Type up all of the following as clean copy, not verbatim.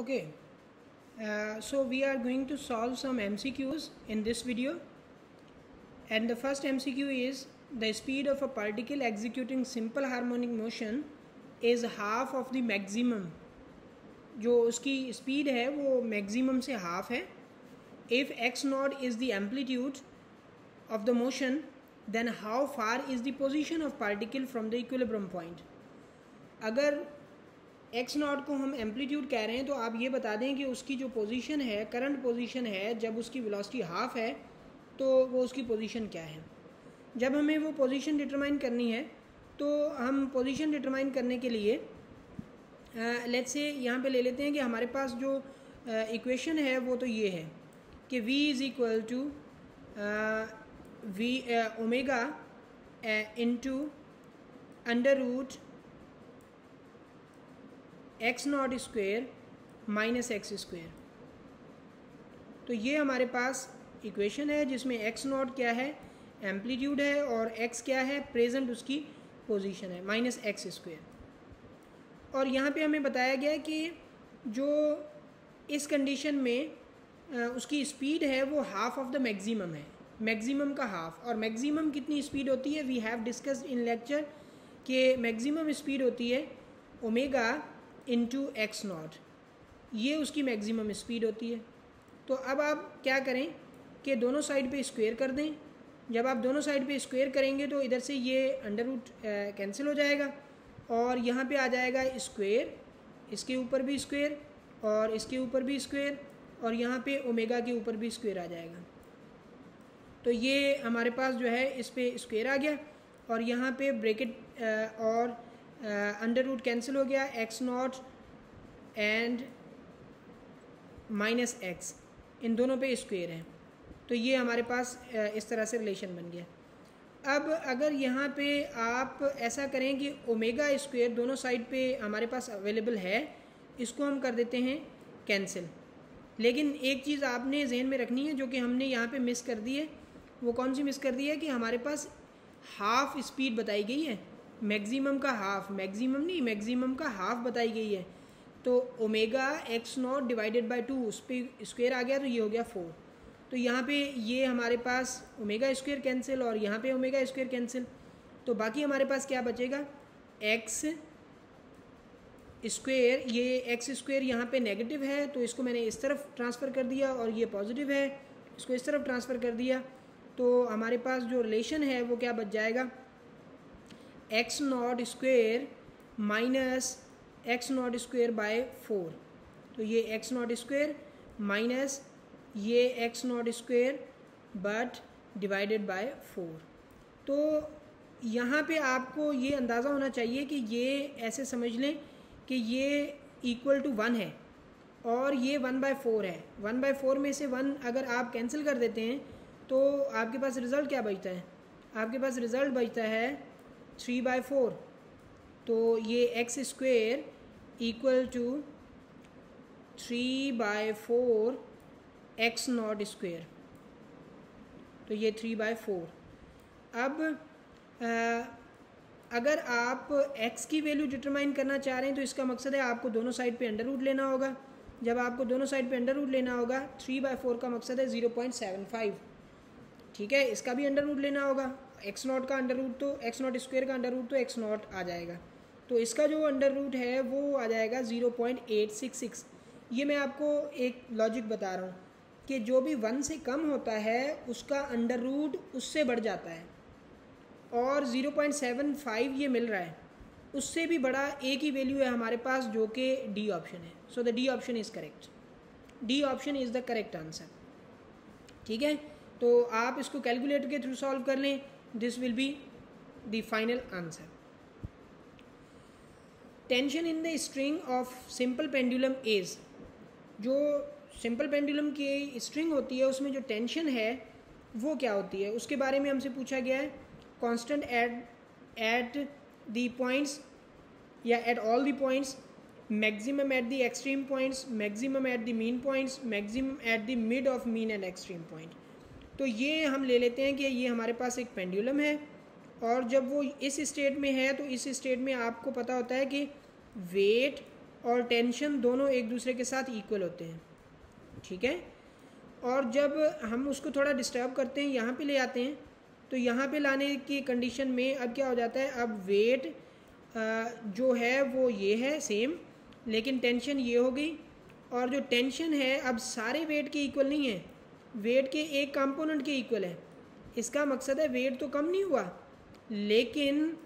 Okay, so we are going to solve some MCQs in this video, and the first MCQ is the speed of a particle executing simple harmonic motion is half of the maximum. जो उसकी speed है वो maximum से half है. If x naught is the amplitude of the motion, then how far is the position of particle from the equilibrium point? अगर x not को हम amplitude कह रहे हैं तो आप ये बता दें कि उसकी जो पोजीशन है, करंट पोजीशन है, जब उसकी वेलोसिटी हाफ है तो वो उसकी पोजीशन क्या है. जब हमें वो पोजीशन डिटरमाइन करनी है तो हम पोजीशन डिटरमाइन करने के लिए लेट्स से यहाँ पे ले लेते हैं कि हमारे पास जो इक्वेशन है वो तो ये है कि v is equal to v omega into under root x nought square minus x square. तो ये हमारे पास इक्वेशन है जिसमें एक्स नॉट क्या है, एम्पलीट्यूड है, और एक्स क्या है, प्रेजेंट उसकी पोजीशन है, माइनस एक्स स्क्वेयर. और यहाँ पे हमें बताया गया है कि जो इस कंडीशन में उसकी स्पीड है वो हाफ ऑफ द मैक्सिमम है, मैक्सिमम का हाफ. और मैक्सिमम कितनी स्पीड होती है, we have discussed in lecture कि मैक्सिमम स्पीड होती है ओमेगा इंटू एक्स नॉट, ये उसकी मैक्सिमम स्पीड होती है. तो अब आप क्या करें कि दोनों साइड पे स्क्वायर कर दें. जब आप दोनों साइड पे स्क्वायर करेंगे तो इधर से ये अंडर रूट कैंसिल हो जाएगा और यहाँ पे आ जाएगा स्क्वायर, इसके ऊपर भी स्क्वायर और इसके ऊपर भी स्क्वायर और यहाँ पे ओमेगा के ऊपर भी स्क्वायर आ जाएगा. तो ये हमारे पास जो है इस पे स्क्वायर आ गया और यहाँ पे ब्रैकेट और अंडर रूट कैंसिल हो गया, x naught and minus x, इन दोनों पे स्क्वायर है. तो ये हमारे पास इस तरह से रिलेशन बन गया. अब अगर यहाँ पे आप ऐसा करें कि ओमेगा स्क्वायर दोनों साइड पे हमारे पास अवेलेबल है, इसको हम कर देते हैं कैंसिल. लेकिन एक चीज़ आपने जहन में रखनी है जो कि हमने यहाँ पे मिस कर दी है. वो कौन सी मिस कर दी है कि हमारे पास हाफ स्पीड बताई गई है, मैक्सिमम का हाफ, मैक्सिमम नहीं, मैक्सिमम का हाफ बताई गई है. तो omega x not divided by 2, उस पर स्क्वायर आ गया तो ये हो गया 4. तो यहाँ पे ये हमारे पास ओमेगा स्क्वायर कैंसिल और यहाँ पे ओमेगा स्क्वायर कैंसिल. तो बाकी हमारे पास क्या बचेगा, एक्स स्क्वायर. ये एक्स स्क्वायर यहाँ पे नेगेटिव है तो इसको मैंने इस तरफ ट्रांसफ़र कर दिया और ये पॉजिटिव है, इसको इस तरफ ट्रांसफ़र कर दिया. तो हमारे पास जो रिलेशन है वो क्या बच जाएगा, x nought square minus x nought square bye 4. तो ये एक्स नॉट स्क्वेयर माइनस ये x nought square but divided by 4. तो यहाँ पे आपको ये अंदाज़ा होना चाहिए कि ये ऐसे समझ लें कि ये इक्वल टू 1 है और ये 1/4 है. 1/4 में से 1 अगर आप कैंसिल कर देते हैं तो आपके पास रिज़ल्ट क्या बचता है, आपके पास रिज़ल्ट बचता है 3/4. तो ये x square equal to 3/4 x nought square. तो ये 3/4. अब अगर आप x की वैल्यू डिटरमाइन करना चाह रहे हैं तो इसका मकसद है आपको दोनों साइड पे अंडर रूट लेना होगा. जब आपको दोनों साइड पे अंडर रूट लेना होगा, 3/4 का मकसद है 0.75. ठीक है, इसका भी अंडर रूट लेना होगा. एक्स नॉट का अंडर रूट तो एक्स नॉट स्क्वायर का अंडर रूट तो एक्स नॉट आ जाएगा. तो इसका जो अंडर रूट है वो आ जाएगा 0.866. ये मैं आपको एक लॉजिक बता रहा हूँ कि जो भी 1 से कम होता है उसका अंडर रूट उससे बढ़ जाता है और 0.75 ये मिल रहा है, उससे भी बड़ा एक ही वैल्यू है हमारे पास जो कि डी ऑप्शन है. So the D option is correct, D option is the correct answer. ठीक है, तो आप इसको कैलकुलेटर के थ्रू सॉल्व कर लें, this will be the final answer. Tension in the string of simple pendulum is, जो सिंपल पेंडुलम की स्ट्रिंग होती है उसमें जो टेंशन है वो क्या होती है, उसके बारे में हमसे पूछा गया है. कांस्टेंट एट द पॉइंट्स या at all the points, maximum at the extreme points, maximum at the mean points, maximum at the mid of mean and extreme point. तो ये हम ले लेते हैं कि ये हमारे पास एक पेंडुलम है और जब वो इस स्टेट में है तो इस स्टेट में आपको पता होता है कि वेट और टेंशन दोनों एक दूसरे के साथ इक्वल होते हैं, ठीक है। और जब हम उसको थोड़ा डिस्टर्ब करते हैं, यहाँ पे ले आते हैं, तो यहाँ पे लाने की कंडीशन में अब क्या हो जाता है, अब वेट जो है वो ये है सेम, लेकिन टेंशन ये हो गई, और जो टेंशन है अब सारे वेट के इक्वल नहीं है, वेट के एक कंपोनेंट के इक्वल है। इसका मकसद है वेट तो कम नहीं हुआ लेकिन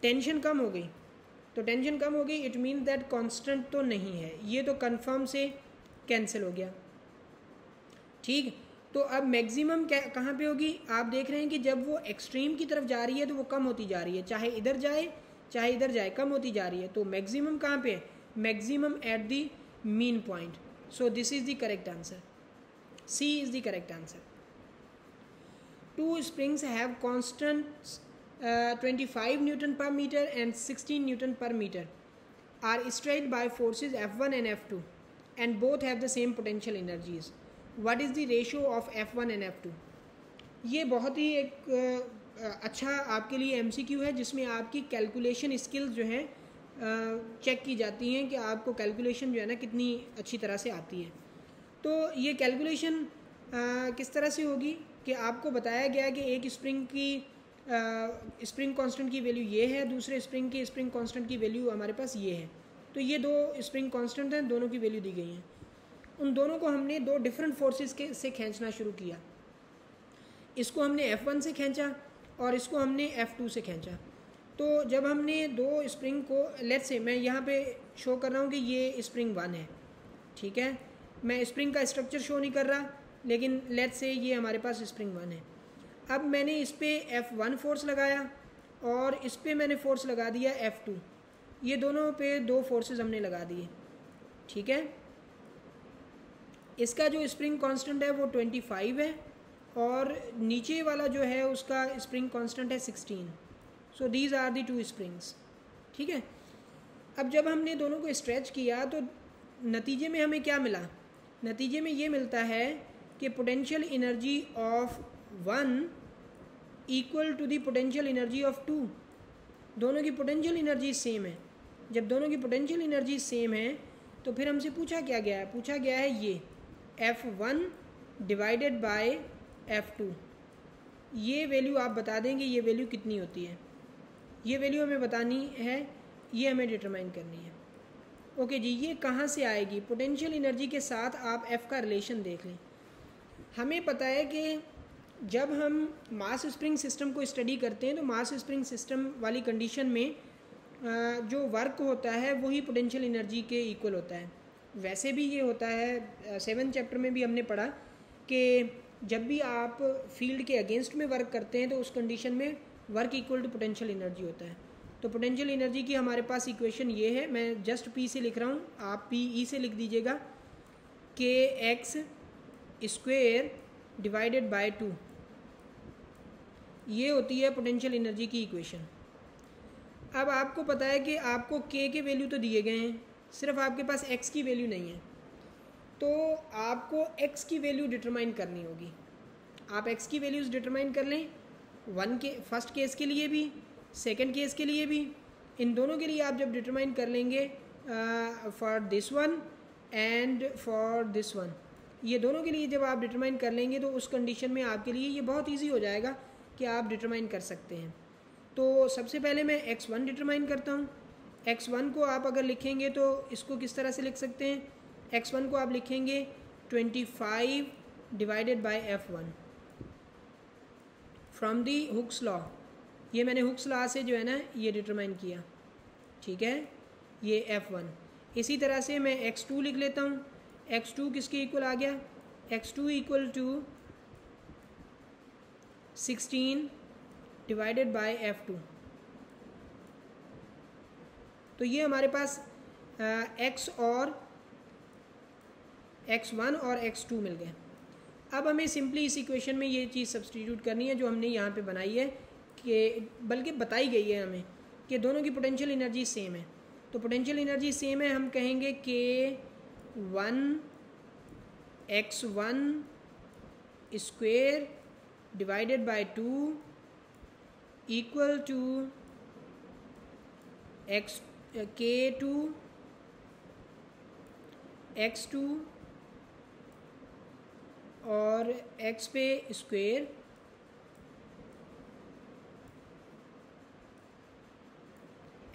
टेंशन कम हो गई। तो टेंशन कम हो गई, इट मीन दैट कांस्टेंट तो नहीं है, ये तो कंफर्म से कैंसिल हो गया, ठीक। तो अब मैक्सिमम क्या कहाँ पे होगी, आप देख रहे हैं कि जब वो एक्सट्रीम की तरफ जा रही है तो वो कम होती जा रही है, चाहे इधर जाए चाहे इधर जाए कम होती जा रही है। तो मैक्सिमम कहाँ पे है, maximum at the mean point. So this is the correct answer, C is the correct answer. Two springs have constants 25 Newton per meter and 16 Newton per meter are strained by forces F1 and F2 and both have the same potential energies. What is the ratio of F1 and F2? ये बहुत ही एक अच्छा आपके लिए MCQ है जिसमें आपकी calculation skills जो हैं चेक की जाती हैं कि आपको कैलकुलेशन जो है ना कितनी अच्छी तरह से आती है। तो ये कैलकुलेशन किस तरह से होगी कि आपको बताया गया कि एक स्प्रिंग की स्प्रिंग कांस्टेंट की वैल्यू ये है, दूसरे स्प्रिंग की स्प्रिंग कांस्टेंट की वैल्यू हमारे पास ये है। तो ये दो स्प्रिंग कांस्टेंट हैं, दोनों की वैल्यू दी गई हैं। उन दोनों को हमने दो डिफरेंट फोर्सेस के से खींचना शुरू किया। इसको हमने F1 से खींचा और इसको हमने F2 से खींचा। तो जब हमने दो स्प्रिंग को, लेट्स से मैं यहाँ पे शो कर रहा हूँ कि ये स्प्रिंग 1 है, ठीक है। मैं स्प्रिंग का स्ट्रक्चर शो नहीं कर रहा, लेकिन लेट्स से ये हमारे पास स्प्रिंग 1 है। अब मैंने इस पर F1 फोर्स लगाया और इस पर मैंने फोर्स लगा दिया F2। ये दोनों पे दो फोर्सेस हमने लगा दिए, ठीक है। इसका जो स्प्रिंग कांस्टेंट है वो 25 है और नीचे वाला जो है उसका स्प्रिंग कांस्टेंट है 16। So these are the two springs, ठीक है। अब जब हमने दोनों को स्ट्रेच किया तो नतीजे में हमें क्या मिला, नतीजे में ये मिलता है कि potential energy of 1 equal to the potential energy of 2। दोनों की पोटेंशियल एनर्जी सेम है। जब दोनों की पोटेंशियल एनर्जी सेम है तो फिर हमसे पूछा क्या गया है, पूछा गया है ये F1 डिवाइडेड बाय F2। ये वैल्यू आप बता देंगे ये वैल्यू कितनी होती है, ये वैल्यू हमें बतानी है, ये हमें डिटरमाइन करनी है। ओके जी, ये कहाँ से आएगी, पोटेंशियल एनर्जी के साथ आप F का रिलेशन देख लें। हमें पता है कि जब हम मास स्प्रिंग सिस्टम को स्टडी करते हैं तो मास स्प्रिंग सिस्टम वाली कंडीशन में जो वर्क होता है वही पोटेंशियल एनर्जी के इक्वल होता है। वैसे भी ये होता है, 7th चैप्टर में भी हमने पढ़ा कि जब भी आप फील्ड के अगेंस्ट में वर्क करते हैं तो उस कंडीशन में work equal to potential energy होता है। तो पोटेंशियल एनर्जी की हमारे पास इक्वेशन ये है, मैं जस्ट P से लिख रहा हूँ, आप PE से लिख दीजिएगा, KX स्क्वेयर डिवाइडेड बाय 2, ये होती है पोटेंशियल एनर्जी की इक्वेशन। अब आपको पता है कि आपको K के वैल्यू तो दिए गए हैं, सिर्फ आपके पास X की वैल्यू नहीं है, तो आपको X की वैल्यू डिटरमाइन करनी होगी। आप X की वैल्यूज़ डिटरमाइन कर लें, फर्स्ट केस के लिए भी सेकंड केस के लिए भी, इन दोनों के लिए आप जब डिटरमाइन कर लेंगे for this one and for this one, ये दोनों के लिए जब आप डिटरमाइन कर लेंगे तो उस कंडीशन में आपके लिए ये बहुत इजी हो जाएगा कि आप डिटरमाइन कर सकते हैं। तो सबसे पहले मैं X1 डिटरमाइन करता हूँ। X1 को आप अगर लिखेंगे तो इसको किस तरह से लिख सकते हैं, X1 को आप लिखेंगे 25 divided by F1 from the Hooke's law. ये मैंने हुक्स लॉ से जो है ना ये डिटरमाइन किया, ठीक है, ये F1। इसी तरह से मैं X2 लिख लेता हूँ। X2 किसके इक्वल आ गया, X2 equal to 16 divided by F2। तो ये हमारे पास X1 और X2 मिल गए। अब हमें सिंपली इस इक्वेशन में ये चीज़ सब्सटीट्यूट करनी है जो हमने यहाँ पे बनाई है, कि बल्कि बताई गई है हमें कि दोनों की पोटेंशियल एनर्जी सेम है। तो पोटेंशियल एनर्जी सेम है, हम कहेंगे कि 1 X1 square divided by 2 equal to K2 x2 और x पे स्क्वायर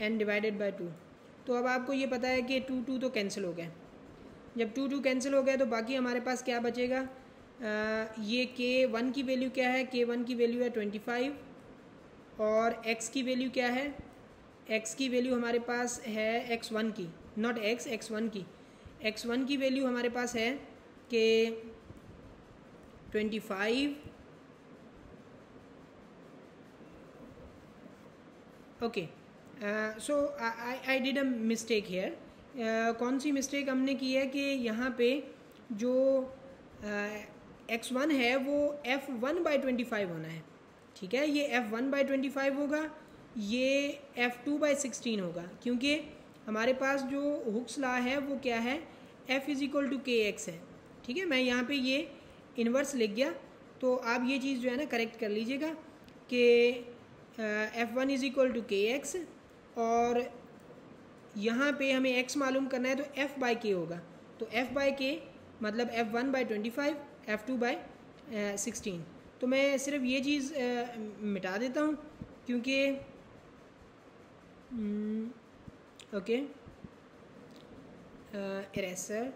एन डिवाइडेड बाय 2। तो अब आपको ये पता है कि 2 तो कैंसिल हो गए। जब 2 कैंसिल हो गया तो बाकी हमारे पास क्या बचेगा, ये k1 की वैल्यू क्या है, k1 की वैल्यू है 25 और x की वैल्यू क्या है, x की वैल्यू हमारे पास है x1 की, नॉट x1 की, x1 की वैल्यू हमारे पास है कि 25। Okay, so I did a mistake here. कौन सी मिस्टेक हमने की है कि यहाँ पे जो x1 है वो f1/25 होना है, ठीक है, ये f1/25 होगा, ये f2/16 होगा, क्योंकि हमारे पास जो हुक्स लॉ है वो क्या है, f = kx है, ठीक है। मैं यहाँ पे ये इन्वर्स लिख गया, तो आप ये चीज़ जो है ना करेक्ट कर लीजिएगा कि f1 = kx और यहाँ पे हमें x मालूम करना है तो f/k होगा, तो f/k मतलब f1/25 f2/16। तो मैं सिर्फ ये चीज़ मिटा देता हूँ क्योंकि ओके इरेजर,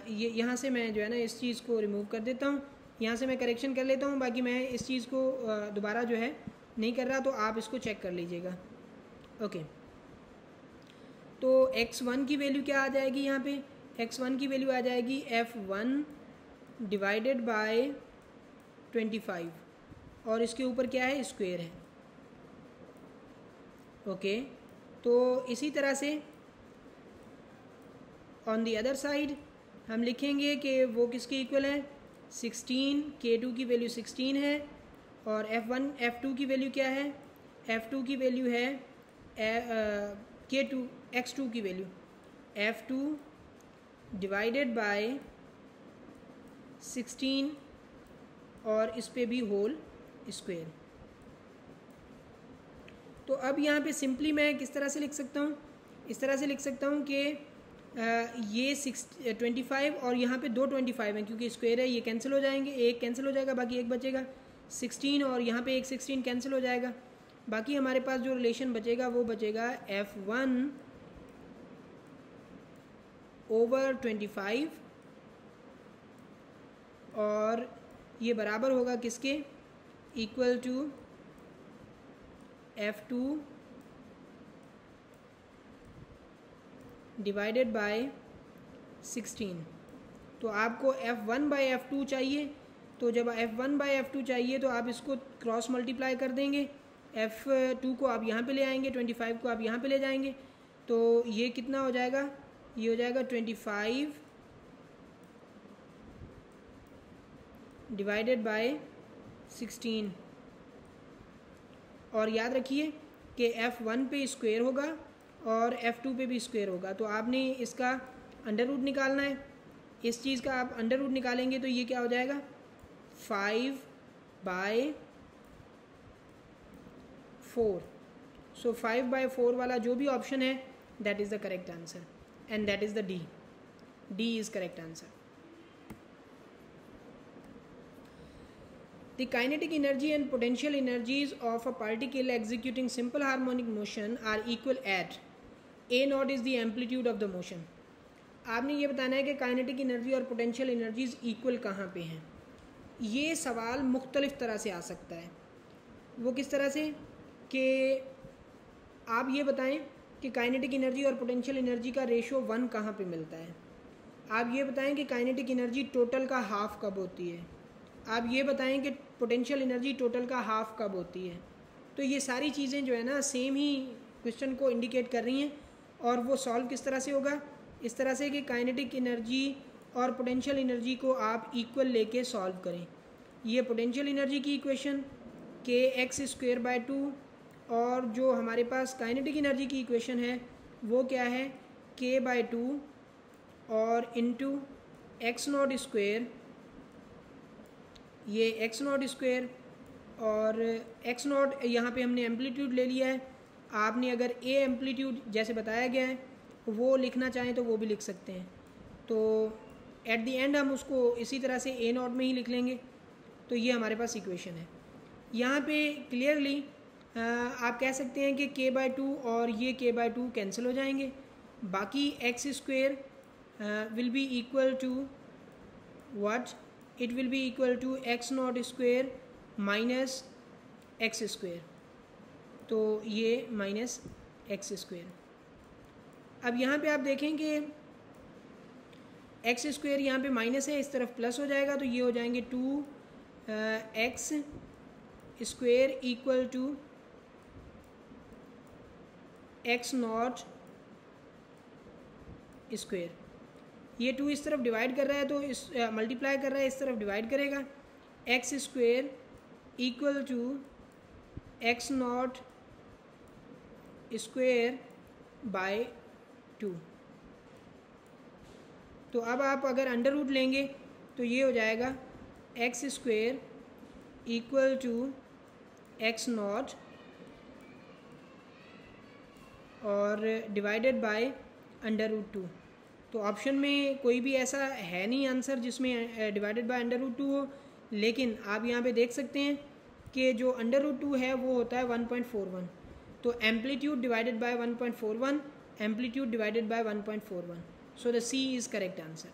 ये यहाँ से मैं जो है ना इस चीज़ को रिमूव कर देता हूँ, यहाँ से मैं करेक्शन कर लेता हूँ, बाकी मैं इस चीज़ को दोबारा जो है नहीं कर रहा, तो आप इसको चेक कर लीजिएगा। ओके, तो x1 की वैल्यू क्या आ जाएगी, यहाँ पे x1 की वैल्यू आ जाएगी f1 डिवाइडेड बाय 25 और इसके ऊपर क्या है, स्क्वायर है। ओके, तो इसी तरह से ऑन द अदर साइड हम लिखेंगे कि वो किसके इक्वल है, 16, k2 की वैल्यू 16 है और f2 की वैल्यू क्या है, f2 की वैल्यू है k2 x2 की वैल्यू f2 डिवाइडेड बाय 16 और इस पे भी होल स्क्वायर। तो अब यहाँ पे सिंपली मैं किस तरह से लिख सकता हूँ, इस तरह से लिख सकता हूँ कि ये 25 और यहाँ पे 2 25 हैं, क्योंकि स्क्वायर है, ये कैंसिल हो जाएंगे, एक कैंसिल हो जाएगा, बाकी एक बचेगा 16 और यहाँ पे एक 16 कैंसिल हो जाएगा, बाकी हमारे पास जो रिलेशन बचेगा वो बचेगा f1 ओवर 25 और ये बराबर होगा किसके, equal to f2 divided by 16। तो आपको f1/f2 चाहिए, तो जब f1/f2 चाहिए तो आप इसको क्रॉस मल्टीप्लाई कर देंगे, f2 को आप यहाँ पे ले आएंगे, 25 को आप यहाँ पे ले जाएंगे, तो ये कितना हो जाएगा, ये हो जाएगा 25 डिवाइडेड बाय 16। और याद रखिए कि f1 पे स्क्वायर होगा और f2 पे भी स्क्वायर होगा, तो आपने इसका अंडर रूट निकालना है, इस चीज़ का आप अंडर रूट निकालेंगे तो ये क्या हो जाएगा, 5/4। सो 5/4 वाला जो भी ऑप्शन है that is the correct answer and that is the D is correct answer. The kinetic energy and potential energies of a particle executing simple harmonic motion are equal at A0 is the amplitude of the motion। आपने ये बताना है कि kinetic energy और potential energies equal कहाँ पे हैं। ये सवाल मुख्तलिफ तरह से आ सकता है। वो किस तरह से कि आप ये बताएं कि काइनेटिक एनर्जी और पोटेंशियल एनर्जी का रेशो 1 कहाँ पे मिलता है। आप ये बताएं कि काइनेटिक एनर्जी टोटल का हाफ कब होती है। आप ये बताएं कि पोटेंशियल एनर्जी टोटल का हाफ कब होती है। तो ये सारी चीज़ें जो है ना सेम ही क्वेश्चन को इंडिकेट कर रही हैं और वो सॉल्व किस तरह से होगा, इस तरह से कि काइनेटिक एनर्जी और पोटेंशियल एनर्जी को आप इक्वल लेके सॉल्व करें। ये पोटेंशियल एनर्जी की इक्वेशन kx²/2 और जो हमारे पास काइनेटिक एनर्जी की इक्वेशन है वो क्या है k/2 और इंटू x0², ये x0² और x0 यहाँ पे हमने एम्पलीट्यूड ले लिया है। आपने अगर a एम्पलीट्यूड जैसे बताया गया है वो लिखना चाहें तो वो भी लिख सकते हैं। तो एट द एंड हम उसको इसी तरह से ए नॉट में ही लिख लेंगे। तो ये हमारे पास इक्वेशन है। यहाँ पे क्लियरली आप कह सकते हैं कि k/2 और ये k/2 कैंसिल हो जाएंगे, बाकी x square will be equal to what, it will be equal to x nought square minus x square, तो ये माइनस एक्स स्क्वेयर। अब यहाँ पे आप देखें कि एक्स स्क्वेयर यहाँ पे माइनस है, इस तरफ प्लस हो जाएगा, तो ये हो जाएंगे 2x square equal to x nought square. ये 2 इस तरफ डिवाइड कर रहा है तो इस मल्टीप्लाई कर रहा है, इस तरफ डिवाइड करेगा, x square equal to x nought square by 2। तो अब आप अगर अंडर रूट लेंगे तो ये हो जाएगा x square equal to x nought और डिवाइडेड बाय अंडर रूट 2। तो ऑप्शन में कोई भी ऐसा है नहीं आंसर जिसमें डिवाइडेड बाय अंडर रूट 2 हो, लेकिन आप यहाँ पे देख सकते हैं कि जो अंडर रूट 2 है वो होता है 1.41। तो amplitude divided by 1.41, amplitude divided by 1.41, so the C is correct answer।